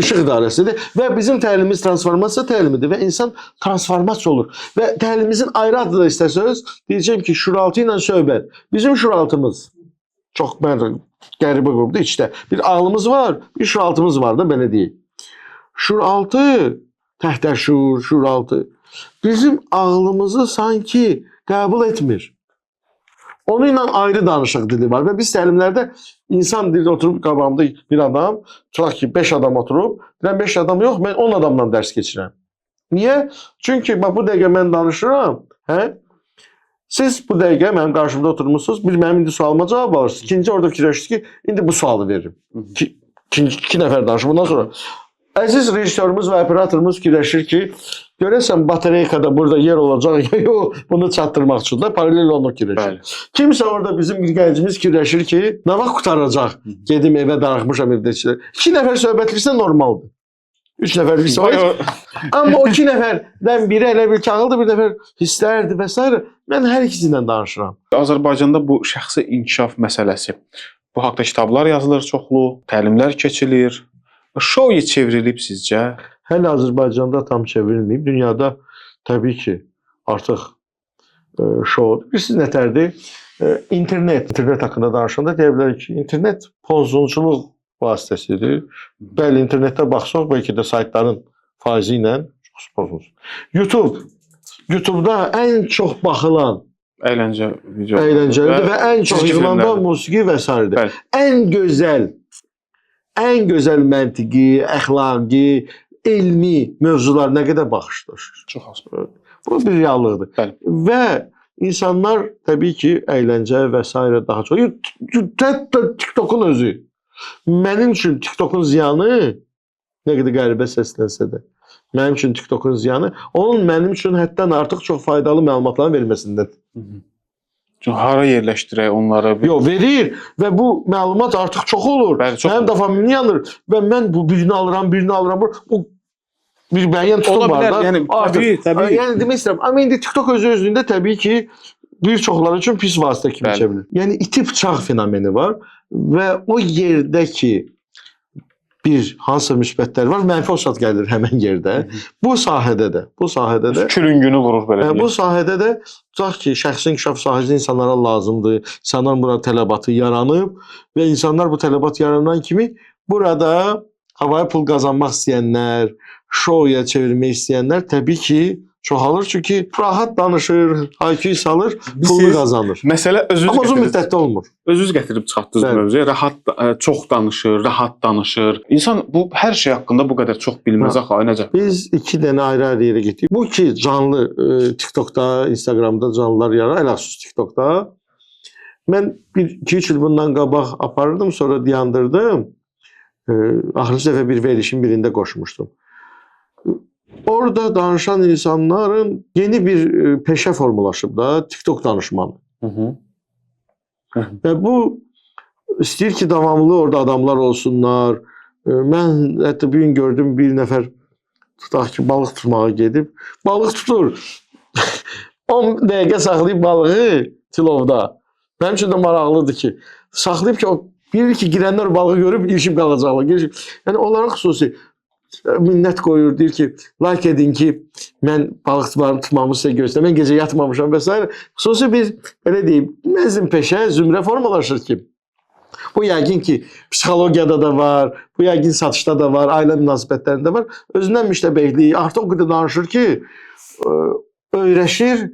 işıq idarəsidir və bizim təlimimiz transformasiya təlimidir və insan transformasiya olur. Və təlimimizin ayrı adı da istəsəz, deyəcəm ki, şuraltı ilə söhbət. Bizim şuraltımız çox qəribə qrupda içdə. Bir ağlımız var, bir şuraltımız var da belə deyək. Şuraltı, təhtəşur, şuraltı bizim ağlımızı sanki qəbul etmir. Onu ilə ayrı danışıq dili var və biz təlimlərdə insan dili oturub qabağımda bir adam, tutaq ki 5 adam oturub, deyirəm 5 adam yox, mən 10 adamla dərs keçirəm. Niyə? Çünki bax bu dəqiqə mən danışıram, hə? Siz bu dəqiqə mənim qarşımda oturmuşsunuz, bir mənim indi sualıma cavab alırsınız. İkinci orada fikirləşirsiniz ki, indi bu sualı veririm. İki nəfər danışır. Bundan sonra əziz rejissorumuz və operatorumuz fikirləşir ki, görəsən batareykada burada yer olacaq ya yox, bunu çatdırmaq üçün də paralel onu fikirləşir. Kimsə orada bizim bir gəncimiz fikirləşir ki, nə vaxt qutaracaq? Gedim evə darıxmışam evdəkilər. 2 nəfər söhbətlirsə normaldır. 3 nəfərliksə var. Amma o 2 nəfərdən biri elə bir kağıldır, bir nəfər hisslərdir və s. Mən hər ikisi ilə danışıram. Azərbaycanda bu şəxsi inkişaf məsələsi. Bu haqda kitablar yazılır çoxlu, təlimlər keçilir. Şouya çevrilib sizcə? Hələ Azərbaycanda tam çevrilməyib. Dünyada təbii ki, artıq şou. Bilirsiniz nətərdir? İnternet haqqında danışanda deyə bilərik ki, internet pozunçuluq vasitəsidir. Bəli, internetdə baxsaq, bəlkə də saytların faizi ilə çox pozunçuluq. YouTube'da ən çox baxılan Əyləncə video. Əyləncəlidir və ən çox yığılanda musiqi və s. Ən gözəl məntiqi, əxlaqi, elmi mövzular nə qədər baxışlaşır. Çox az. Bu bir reallıqdır. Bəli. Və insanlar təbii ki, əyləncə və s. daha çox. Hətta TikTok'un özü. Mənim üçün TikTok'un ziyanı, nə qədər qəribə səslənsə də, mənim üçün TikTok'un ziyanı, onun mənim üçün həddən artıq çox faydalı məlumatların verilməsindədir. Çünki hara yerləşdirək onları? Yox, verir və bu məlumat artıq çox olur. Bəli, çox mənim dafamim yanır və mən bu birini alıram. Bu bir müəyyən tutum var da. Yəni, təbii. Yəni demək istəyirəm. Amma indi TikTok özü-özlüyündə təbii ki, bir çoxları üçün pis vasitə kimi çevrilir. Yəni iti bıçaq fenomeni var və o yerdə ki bir hansısa müsbətlər var, mənfi osat gəlir həmin yerdə. Bu sahədə də külüngünü vurur belə. Bu sahədə də tutaq ki, şəxsi inkişaf sahəsində insanlara lazımdır. İnsanların buna tələbatı yaranıb və insanlar bu tələbat yaranan kimi burada havaya pul qazanmaq istəyənlər, şouya çevirmək istəyənlər təbii ki çoxalır. Çünki rahat danışır, IQ salır, pulunu qazanır. Məsələ özünüz amma uzun müddətdə olmur. Özünüz gətirib çıxartdınız mövzuya. Rahat, çox danışır, rahat danışır. İnsan bu hər şey haqqında bu qədər çox bilməz axı, necə? Biz 2 dənə ayrı-ayrı yerə getdik. Bu ki canlı TikTok'da, Instagram'da canlılar yarar, əlhəsus TikTok'da. Mən 2-3 il bundan qabaq aparırdım, sonra dayandırdım. Axırıncı dəfə bir verilişin birində qoşmuşdum. Orada danışan insanların yeni bir peşə formulaşıb da, TikTok danışmanı. Və bu istəyir ki, davamlı orada adamlar olsunlar. Mən hətta bir gün gördüm bir nəfər tutaq ki, balıq tutmağa gedib. Balıq tutur. 10 dəqiqə saxlayıb balığı tilovda. Mənim üçün də maraqlıdır ki, saxlayıb ki, o bilir ki, girənlər balığı görüb ilişib qalacaqlar. Yəni onlara xüsusi minnət qoyur, deyir ki, like edin ki, mən balıq tutmamı sizə göstərəm, mən gecə yatmamışam və s. Xüsusi bir, belə deyim, məzin peşə, zümrə formalaşır ki, bu yəqin ki, psixologiyada da var, bu yəqin satışda da var, ailə münasibətlərində var, özündən müştəbəkliyi, artıq o qədər danışır ki, öyrəşir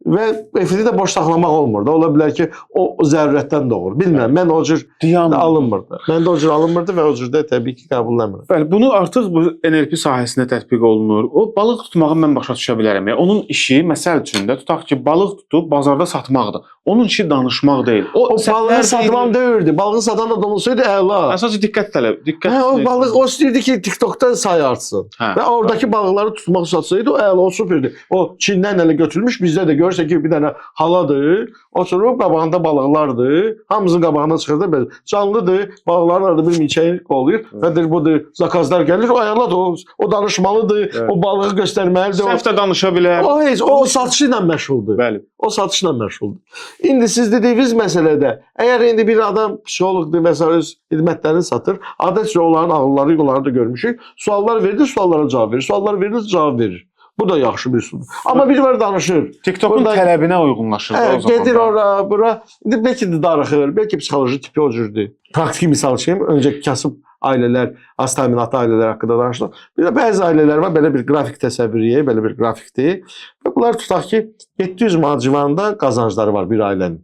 və efirdə də boş saxlamaq olmur da. Ola bilər ki, o zərurətdən doğur. Bilmirəm, mən o cür alınmırdı. Məndə o cür alınmırdı və o cür də təbii ki, qəbulləmirəm. Bəli, bunu artıq bu NLP sahəsində tətbiq olunur. O balıq tutmağı mən başa düşə bilərəm. Yəni onun işi məsəl üçün də tutaq ki, balıq tutub bazarda satmaqdır. Onun işi danışmaq deyil. O balığı satmaq deyildi. Balığı satan adam olsaydı əla. Əsas diqqət tələb. O balıq o istəyirdi ki, TikTok'da say artsın. Və oradakı balıqları tutmaq satsaydı o əla, o superdi. O Çindən elə götürülmüş, bizdə də görsə ki, bir dənə haladır, oturub qabağında balıqlardır, hamısının qabağına çıxır da belə. Canlıdır, balıqların arada bir milçəyi qoluyur və deyir, budur, zakazlar gəlir, o əladır, o danışmalıdır, o balığı göstərməlidir. Səhv də danışa bilər. O satışı ilə məşğuldur. Bəli. O satışla məşğuldur. İndi siz dediyiniz məsələdə, əgər indi bir adam psixoloqdur və s. öz xidmətlərini satır, adətcə onların ağılları, yolları da görmüşük. Suallar verir, suallara cavab verir. Suallar verir, cavab verir. Bu da yaxşı bir üsuldur. Amma biri var danışır. TikTok'un tələbinə uyğunlaşır o zaman. Gedir ora, bura. İndi bəlkə də darıxır, bəlkə psixoloji tipi o cürdür. Praktiki misal çəkim, öncəki kasıb ailələr, az təminatlı ailələr haqqında danışdıq. Bir də bəzi ailələr var, belə bir qrafik təsəvvürüyə, belə bir qrafikdir. Və bunlar tutaq ki, 700 manat civarında qazancları var bir ailənin.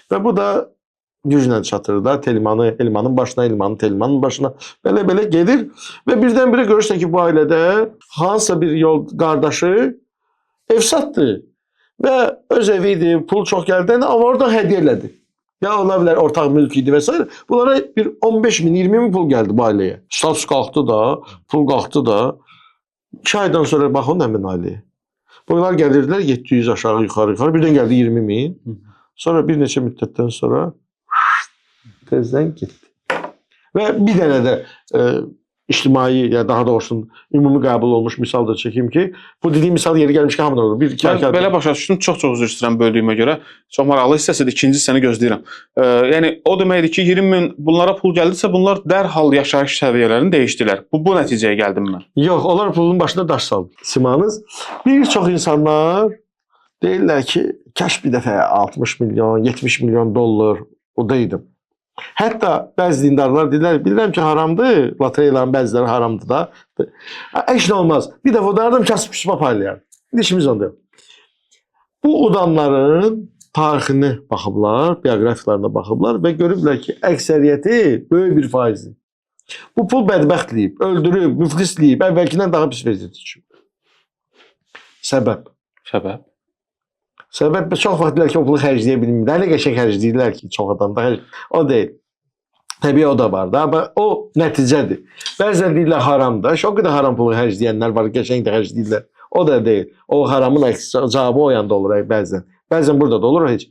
Və bu da güclə çatır da Telmanı, Elmanın başına, Elmanın Telmanın başına belə gedir və birdən-birə görürsən ki, bu ailədə hansısa bir yol qardaşı ev satdı və öz evidir, pul çox gəldi, amma orada hədiyyə elədi. Ya ola bilər ortaq mülk idi və s. Bunlara bir 15 min, 20 min pul gəldi bu ailəyə. Status qalxdı da, pul qalxdı da. 2 aydan sonra baxın həmin ailəyə. Bunlar gəlirdilər 700 aşağı yuxarı, birdən gəldi 20 min. Sonra bir neçə müddətdən sonra tezdən getdi. Və bir dənə də ictimai, ya daha doğrusu ümumi qəbul olmuş misal da çəkim ki, bu dediyim misal yeri gəlmiş ki, hamıdan olur. Mən belə başa düşdüm, çox üzr istəyirəm böldüyümə görə. Çox maraqlı hissəsidir, ikinci hissəni gözləyirəm. Yəni o deməkdir ki, 20 min bunlara pul gəldisə, bunlar dərhal yaşayış səviyyələrini dəyişdilər. Bu nəticəyə gəldim mən. Yox, onlar pulun başına daş saldı. Simanız. Bir çox insanlar deyirlər ki, kəş bir dəfə 60 milyon, 70 milyon dollar odaydım. Hətta bəzi dindarlar deyirlər, bilirəm ki, haramdır, lotereyaların bəziləri haramdır da. Heç nə olmaz. Bir dəfə odardım, kasıb küsübə paylayar. İşimiz onda. Bu udanların tarixini baxıblar, bioqrafiyalarına baxıblar və görüblər ki, əksəriyyəti böyük bir faizdir. Bu pul bədbəxtliyib, öldürüb, müflisliyib, əvvəlkindən daha pis vəziyyət üçün. Səbəb. Səbəb çox vaxt deyirlər ki, o pulu xərcləyə bilmir. Nə qəşəng xərcləyirlər ki, çox adam da o deyil. Təbii o da var da, amma o nəticədir. Bəzən deyirlər haramdır. O qədər haram pulu xərcləyənlər var, qəşəng də xərcləyirlər. O da deyil. O haramın cavabı o yanda olur bəzən. Bəzən burada da olur heç.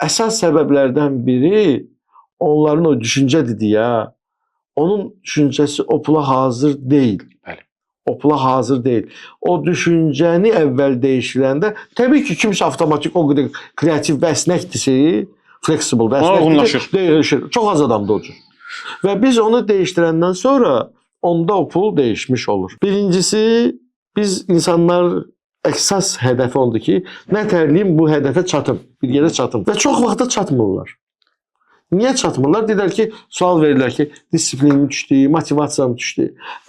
Əsas səbəblərdən biri onların o düşüncə dediyi, onun düşüncəsi o pula hazır deyil. O pula hazır deyil. O düşüncəni əvvəl dəyişiləndə, təbii ki, kimsə avtomatik o qədər kreativ və əsnəkdirsə, flexible və əsnəkdir, dəyişir. Çox az adamda o cür. Və biz onu dəyişdirəndən sonra onda o pul dəyişmiş olur. Birincisi, biz insanlar əsas hədəfi ondur ki, nətərliyim bu hədəfə çatım, bir yerə çatım. Və çox vaxtda çatmırlar. Niyə çatmırlar? Deyirlər ki, sual verirlər ki, disiplinin düşdü, motivasiyam düşdü.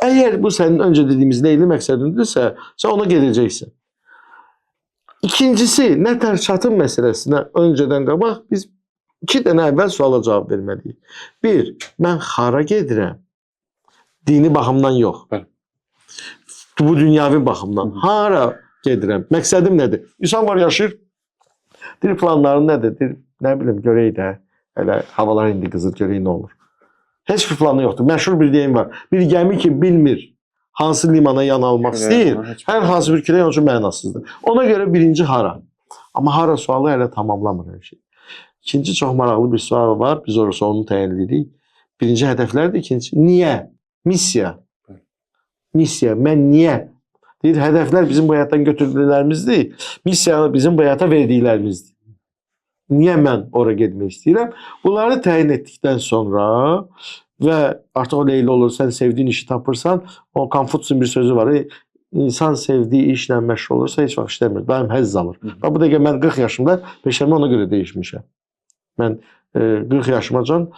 Əgər bu sənin öncə dediyimiz neyli məqsədindirsə, sən ona gedəcəksən. İkincisi, nətər çatım məsələsinə öncədən qabaq biz 2 dənə əvvəl suala cavab verməliyik. 1, mən hara gedirəm? Dini baxımdan yox. Bu dünyavi baxımdan. Hara gedirəm? Məqsədim nədir? İnsan var, yaşayır. Deyir, planların nədir? Deyir, nə bilim, görək də. Hələ havalar indi qızır, görək nə olur. Heç bir planı yoxdur. Məşhur bir deyim var. Bir gəmi ki, bilmir hansı limana yan almaq istəyir, hər hansı bir külək onun üçün mənasızdır. Ona görə birinci hara. Amma hara sualı hələ tamamlamır hər şey. İkinci çox maraqlı bir sual var. Biz orası onu təyin edirik. Birinci hədəflərdir. İkinci, niyə? Missiya. Missiya. Mən niyə? Deyir, hədəflər bizim bu həyatdan götürdüklərimizdir. Missiya bizim bu həyata verdiklərimizdir. Niyə mən ora getmək istəyirəm? Bunları təyin etdikdən sonra və artıq o Leyli olur, sən sevdiyin işi tapırsan, o Konfutsin bir sözü var. İnsan sevdiyi işlə məşğul olursa heç vaxt işləmir, daim həzz alır. Bu dəqiqə mən 40 yaşımda peşəmi ona görə dəyişmişəm. Mən 40 yaşımacan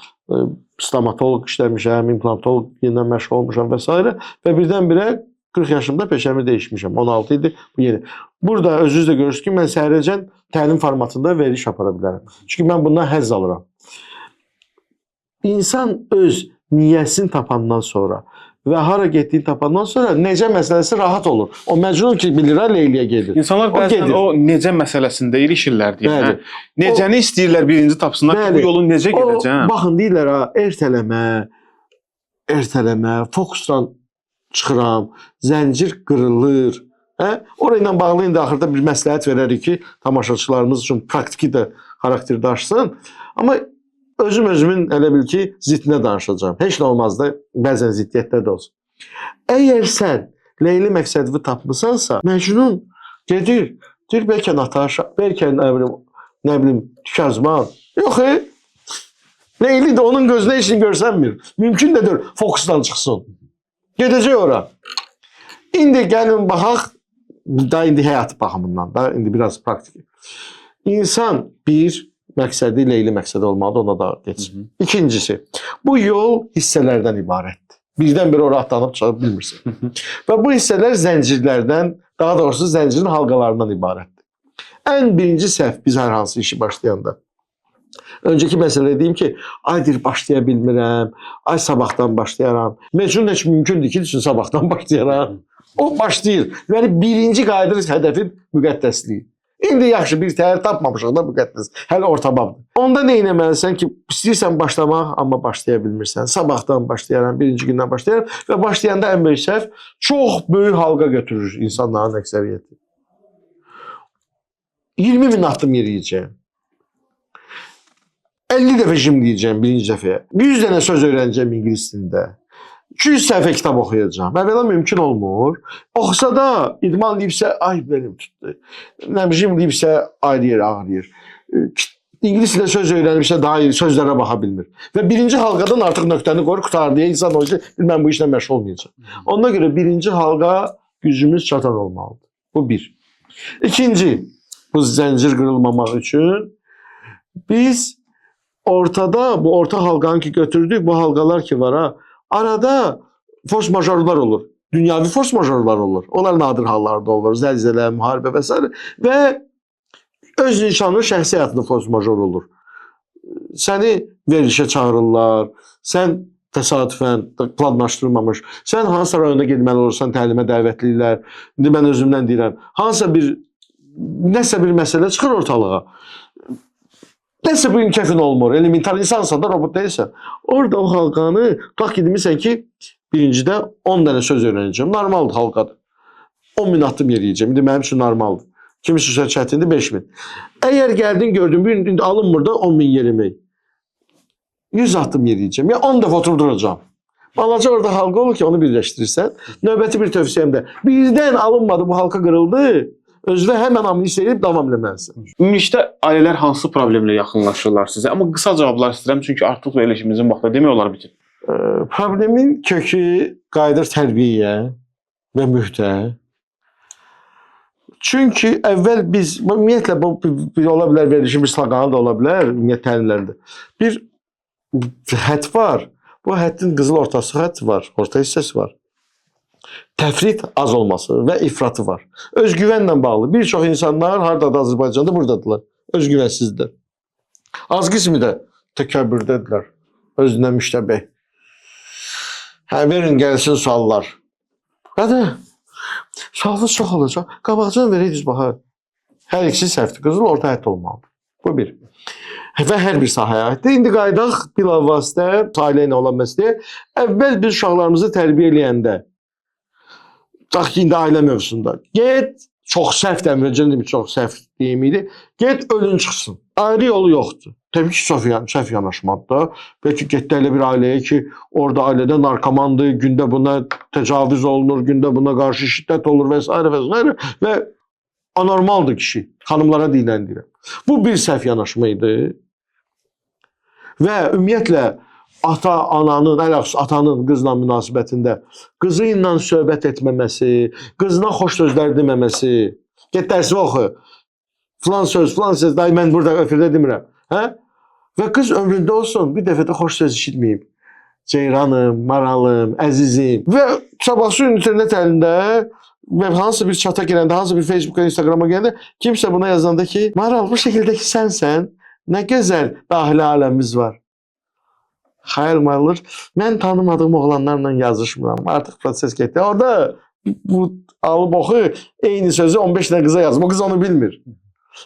stomatoloq işləmişəm, implantoloq ilə məşğul olmuşam və s. Və birdən-birə 40 yaşımda peşəmi dəyişmişəm. 16 idi, bu yeni. Burada özünüz də görürsünüz ki, mən səhərəcən təlim formatında veriş apara bilərəm. Çünki mən bundan həzz alıram. İnsan öz niyyəsini tapandan sonra və hara getdiyini tapandan sonra necə məsələsi rahat olur. O məcnun ki, bilir, Leyliyə gedir. İnsanlar bəzən o necə məsələsində ilişirlər deyir. Necəni istəyirlər birinci tapsınlar ki, bu yolun necə gedəcəm? Baxın, deyirlər, ertələmə, fokusdan çıxıram, zəncir qırılır. Orayla bağlı indi axırda bir məsləhət verərik ki, tamaşaçılarımız üçün praktiki də xarakter daşısın. Amma özümün elə bil ki, ziddinə danışacağım. Heç nə olmaz da, bəzən ziddiyyətdə də olsun. Əgər sən Leyli məqsədini tapmısansa, Məcnun gedir, Deyir, bəlkə Natasha, bəlkə nə bilim, Tükazman. Yox, Leyli də onun gözünə işini görsənmir. Mümkün də deyil, fokusdan çıxsın. Gedəcək ora. İndi gəlin baxaq, da indi həyat baxımından da, indi biraz praktik. İnsan bir məqsədi, Leyli məqsədi olmalıdır, ona da geçsin. İkincisi, bu yol hissələrdən ibarətdir. Birdən-bir ora atlanıb çıxa bilmirsən. Və bu hissələr zəncirlərdən, daha doğrusu zəncirin halqalarından ibarətdir. Ən birinci səhv biz hər hansı işi başlayanda. Öncəki məsələ deyim ki, ay deyir, başlaya bilmirəm, ay sabahdan başlayaram. Məcnun heç mümkündür ki, düşün, sabahdan başlayaram. O başlayır. Yəni, birinci qayıdır hədəfin müqəddəsliyi. İndi yaxşı bir təhər tapmamışıq da müqəddəs. Hələ ortababdır. Onda nə etməlisən ki, istəyirsən başlamaq, amma başlaya bilmirsən. Sabahdan başlayaram, birinci gündən başlayaram və başlayanda ən böyük səhv çox böyük halqa götürür insanların əksəriyyəti. 20 min addım yeriyəcəyim. 50 dəfə jimləyəcəm birinci dəfəyə. 100 dənə söz öyrənəcəm ingilis dilində. 200 səhifə kitab oxuyacağam. Əvvəla mümkün olmur. Oxusa da idman deyibsə, ay benim tutdu. Jim deyibsə, ayrıyır, ağrıyır. İngilis dilində söz öyrənibsə, daha iyi sözlərə baxa bilmir. Və birinci halqadan artıq nöqtəni qoyur, qutar deyə insan o yüzden, mən bu işlə məşğul olmayacağım. Ona görə birinci halqa gücümüz çatan olmalıdır. Bu bir. İkinci, bu zəncir qırılmamaq üçün biz ortada, bu orta halqanı ki götürdük, bu halqalar ki var ha, arada force majorlar olur. Dünyavi force majorlar olur. Onlar nadir hallarda olur. Zəlzələ, müharibə və s. Və öz nişanlı şəxsi həyatında force major olur. Səni verilişə çağırırlar. Sən təsadüfən planlaşdırılmamış. Sən hansısa rayona getməli olursan, təlimə dəvətliyirlər. İndi mən özümdən deyirəm. Hansısa nəsə bir məsələ çıxır ortalığa. Nəsə bir inkəfin olmur. Elementar insansan da robot deyilsən. Orada o halqanı tutaq ki, demirsən ki, birincidə 10 dənə söz öyrənəcəm. Normaldır halqadır. 10 min addım yeriyəcəm. İndi mənim üçün normaldır. Kimisi üçün çətindir 5 min. Əgər gəldin gördün, bir gün alınmır da 10 min yerimək. 100 addım yeriyəcəm. Ya 10 dəfə oturduracağım. Balaca orada halqa olur ki, onu birləşdirirsən. Növbəti bir tövsiyəmdə. Birdən alınmadı, bu halqa qırıldı. Özünə həmən amnistiya edib davam eləməlisən. Ümumilikdə ailələr hansı problemlə yaxınlaşırlar sizə? Amma qısa cavablar istəyirəm, çünki artıq verilişimizin vaxtı demək olar bitir. Problemin kökü qayıdır tərbiyəyə və mühtə. Çünki əvvəl biz, ümumiyyətlə, bu ola bilər, verilişin bir sloganı da ola bilər, ümumiyyət təlimlərdə. Bir hədd var, bu həddin qızıl ortası hədd var, orta hissəsi var. Təfrit az olması və ifratı var. Özgüvənlə bağlı. Bir çox insanlar haradadır Azərbaycanda, buradadılar. Özgüvənsizdir. Az qismi də təkəbbürdədirlər. Özünə müştəbih. Verin gəlsin suallar. Qədə, sualınız çox olacaq. Qabaqcan veririk baxar. Hər ikisi səhvdir. Qızıl orta hədd olmalıdır. Bu bir. Və hər bir sahəyə aiddir. İndi qaydaq bilavasitə, ailə ilə olan məsələyə. Əvvəl biz uşaqlarımızı tərbiyə eləyəndə, tutaq ki, indi ailə mövzusunda. Get, çox səhv dəmirəcəm, çox səhv deyim idi. Get, ölün çıxsın. Ayrı yolu yoxdur. Təbii ki, səhv yanaşmadır da. Bəlkə getdə elə bir ailəyə ki, orada ailədə narkomandır, gündə buna təcavüz olunur, gündə buna qarşı şiddət olur və s. və anormaldır kişi. Xanımlara deyiləndirəm. Bu bir səhv yanaşma idi. Və ümumiyyətlə, ata-ananın, ələxüsus atanın qızla münasibətində qızı ilə söhbət etməməsi, qızına xoş sözlər deməməsi, get dərsi oxu, filan söz, dayı mən burada öfürdə demirəm. Və qız ömründə olsun, bir dəfə də xoş söz işitməyib. Ceyranım, maralım, əzizim. Və sabahsı internet əlində və hansı bir çata gələndə, hansı bir Facebook'a, Instagram'a gələndə kimsə buna yazanda ki, Maral, bu şəkildəki sənsən, nə gözəl daxili aləmimiz var. Xəyal malır. Mən tanımadığım oğlanlarla yazışmıram. Artıq proses getdi. Orada bu alıb oxu eyni sözü 15 dənə qıza yazım. O qız onu bilmir.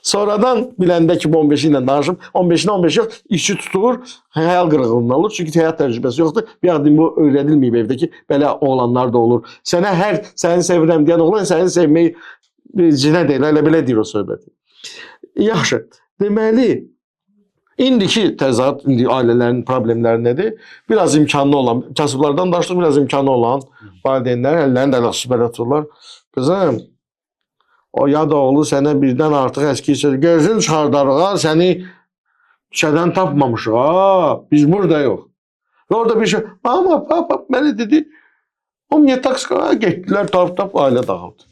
Sonradan biləndə ki, bu 15 ilə danışım. 15-nə 15 yox, işi tutur, xəyal qırığından olur. Çünki həyat təcrübəsi yoxdur. Bir adım bu öyrədilməyib evdə ki, belə oğlanlar da olur. Sənə hər səni sevirəm deyən oğlan səni sevməyi cinə deyil. Elə belə deyir o söhbəti. Yaxşı. Deməli, İndiki təzad, indi ailələrin problemləri nədir? Biraz imkanlı olan, kasıblardan danışdıq, biraz imkanı olan valideynlər əllərini də əlaqə sübət atırlar. Qızım, o yad oğlu sənə birdən artıq əski söz gözün çıxardarıq, səni küçədən tapmamışıq, biz burada yox. Və orada bir şey, ama papa mənə dedi, o niyə taksika, getdilər, tap, ailə dağıldı.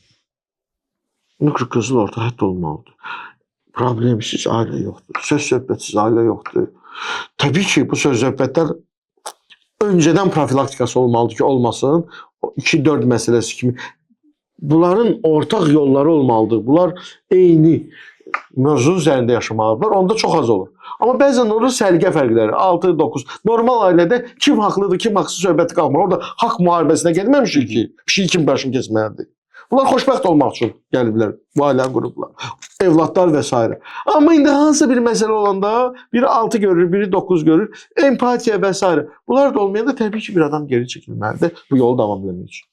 Mikroközül orta hətta olmalıdır. Problemsiz ailə yoxdur, söz-söhbətsiz ailə yoxdur. Təbii ki, bu söz-söhbətlər öncədən profilaktikası olmalıdır ki, olmasın. 2-4 məsələsi kimi. Bunların ortaq yolları olmalıdır. Bunlar eyni mövzu üzərində yaşamalıdırlar. Onda çox az olur. Amma bəzən olur sərgə fərqləri. 6-9. Normal ailədə kim haqlıdır, kim haqsız söhbəti qalmır. Orada haqq müharibəsinə getməmişik ki, pişik kim başını kesməlidir. Bunlar xoşbəxt olmaq üçün gəliblər, bu ailə qurublar, evlatlar və s. Amma indi hansısa bir məsələ olanda biri 6 görür, biri 9 görür, empatiya və s. Bunlar da olmayanda təbii ki, bir adam geri çəkilməlidir bu yolu davam etmək üçün.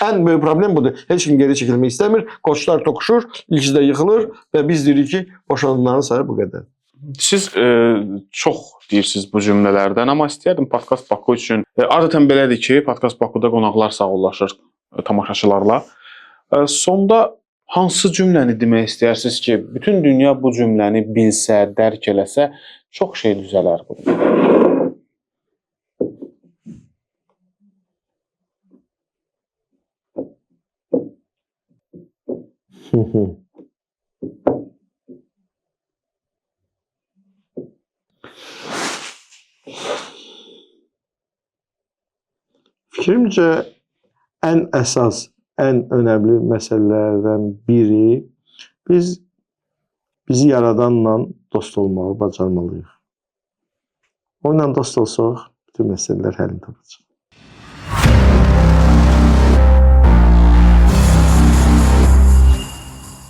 Ən böyük problem budur. Heç kim geri çəkilmək istəmir, qoçlar toxuşur, ilkisi də yıxılır və biz deyirik ki, boşananların sayı bu qədər. Siz çox deyirsiniz bu cümlələrdən, amma istəyərdim Podkast Baku üçün. Adətən belədir ki, Podkast Bakuda qonaqlar sağollaşır tamaşaçılarla. Sonda hansı cümləni demək istəyirsiniz ki, bütün dünya bu cümləni bilsə, dərk eləsə, çox şey düzələr burada. Fikrimcə, ən əsas, ən önəmli məsələlərdən biri bizi yaradanla dost olmağı bacarmalıyıq. Onunla dost olsaq, bütün məsələlər həllini tapacaq.